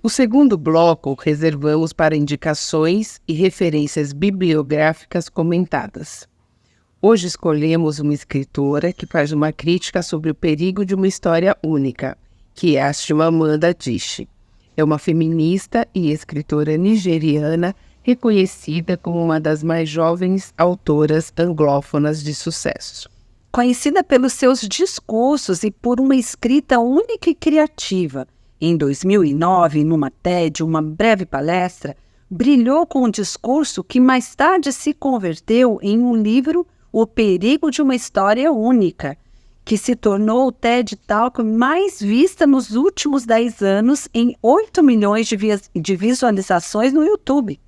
O segundo bloco reservamos para indicações e referências bibliográficas comentadas. Hoje escolhemos uma escritora que faz uma crítica sobre o perigo de uma história única, que é a Chimamanda Adichie. É uma feminista e escritora nigeriana reconhecida como uma das mais jovens autoras anglófonas de sucesso. Conhecida pelos seus discursos e por uma escrita única e criativa, em 2009, numa TED, uma breve palestra, brilhou com um discurso que mais tarde se converteu em um livro, O Perigo de uma História Única, que se tornou o TED Talk mais vista nos últimos 10 anos em 8 milhões de visualizações no YouTube.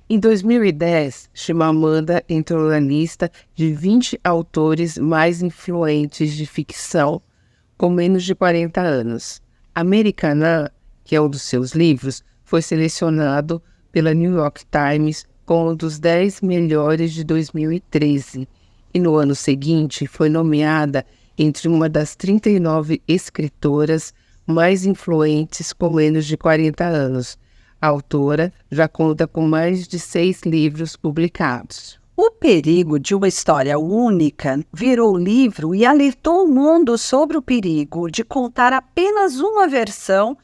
Em 2010, Chimamanda entrou na lista de 20 autores mais influentes de ficção com menos de 40 anos. Americanah, que é um dos seus livros, foi selecionado pela New York Times como um dos 10 melhores de 2013 e no ano seguinte foi nomeada entre uma das 39 escritoras mais influentes com menos de 40 anos. A autora já conta com mais de 6 livros publicados. O Perigo de uma História Única virou livro e alertou o mundo sobre o perigo de contar apenas uma versão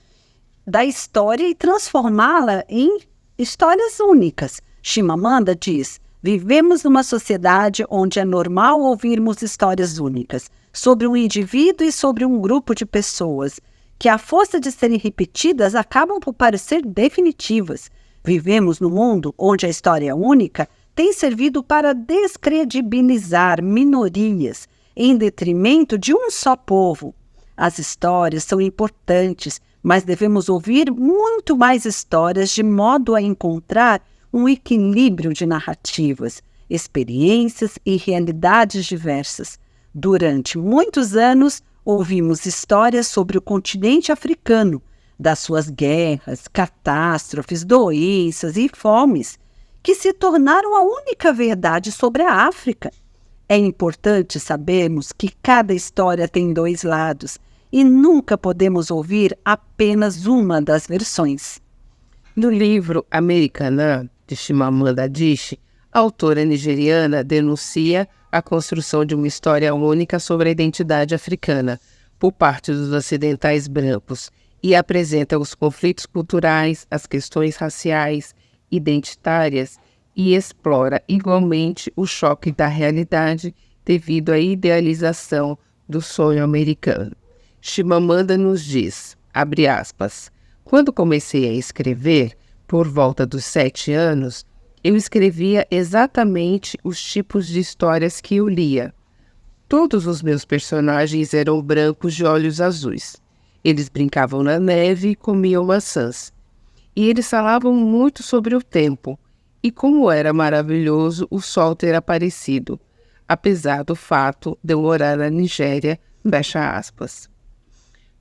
da história e transformá-la em histórias únicas. Chimamanda diz: vivemos numa sociedade onde é normal ouvirmos histórias únicas, sobre um indivíduo e sobre um grupo de pessoas, que à força de serem repetidas acabam por parecer definitivas. Vivemos num mundo onde a história única tem servido para descredibilizar minorias em detrimento de um só povo. As histórias são importantes, mas devemos ouvir muito mais histórias de modo a encontrar um equilíbrio de narrativas, experiências e realidades diversas. Durante muitos anos, ouvimos histórias sobre o continente africano, das suas guerras, catástrofes, doenças e fomes, que se tornaram a única verdade sobre a África. É importante sabermos que cada história tem 2 lados e nunca podemos ouvir apenas uma das versões. No livro Americanah, de Chimamanda Adichie, a autora nigeriana denuncia a construção de uma história única sobre a identidade africana por parte dos ocidentais brancos e apresenta os conflitos culturais, as questões raciais, identitárias e explora igualmente o choque da realidade devido à idealização do sonho americano. Chimamanda nos diz, abre aspas, quando comecei a escrever, por volta dos 7 anos, eu escrevia exatamente os tipos de histórias que eu lia. Todos os meus personagens eram brancos de olhos azuis. Eles brincavam na neve e comiam maçãs. E eles falavam muito sobre o tempo e como era maravilhoso o sol ter aparecido, apesar do fato de eu morar na Nigéria, fecha aspas.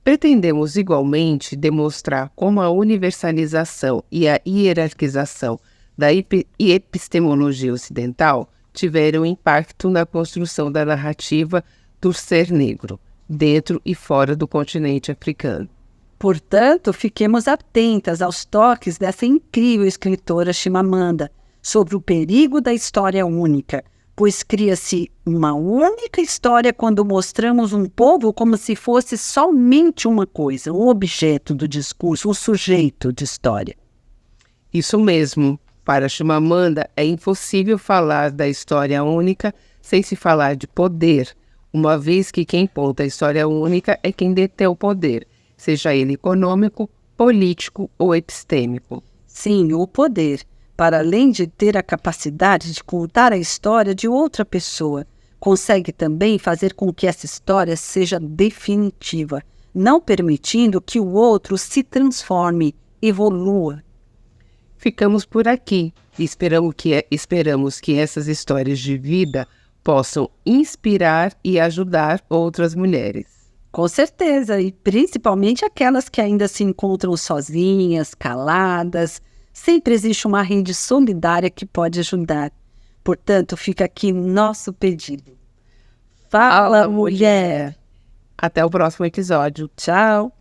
Pretendemos igualmente demonstrar como a universalização e a hierarquização da epistemologia ocidental tiveram impacto na construção da narrativa do ser negro, dentro e fora do continente africano. Portanto, fiquemos atentas aos toques dessa incrível escritora Chimamanda sobre o perigo da história única, pois cria-se uma única história quando mostramos um povo como se fosse somente uma coisa, um objeto do discurso, um sujeito de história. Isso mesmo. Para Chimamanda, é impossível falar da história única sem se falar de poder, uma vez que quem conta a história única é quem detém o poder, seja ele econômico, político ou epistêmico. Sim, o poder, para além de ter a capacidade de contar a história de outra pessoa, consegue também fazer com que essa história seja definitiva, não permitindo que o outro se transforme, evolua. Ficamos por aqui e esperamos que essas histórias de vida possam inspirar e ajudar outras mulheres. Com certeza, e principalmente aquelas que ainda se encontram sozinhas, caladas. Sempre existe uma rede solidária que pode ajudar. Portanto, fica aqui nosso pedido. Fala, mulher! Até o próximo episódio. Tchau!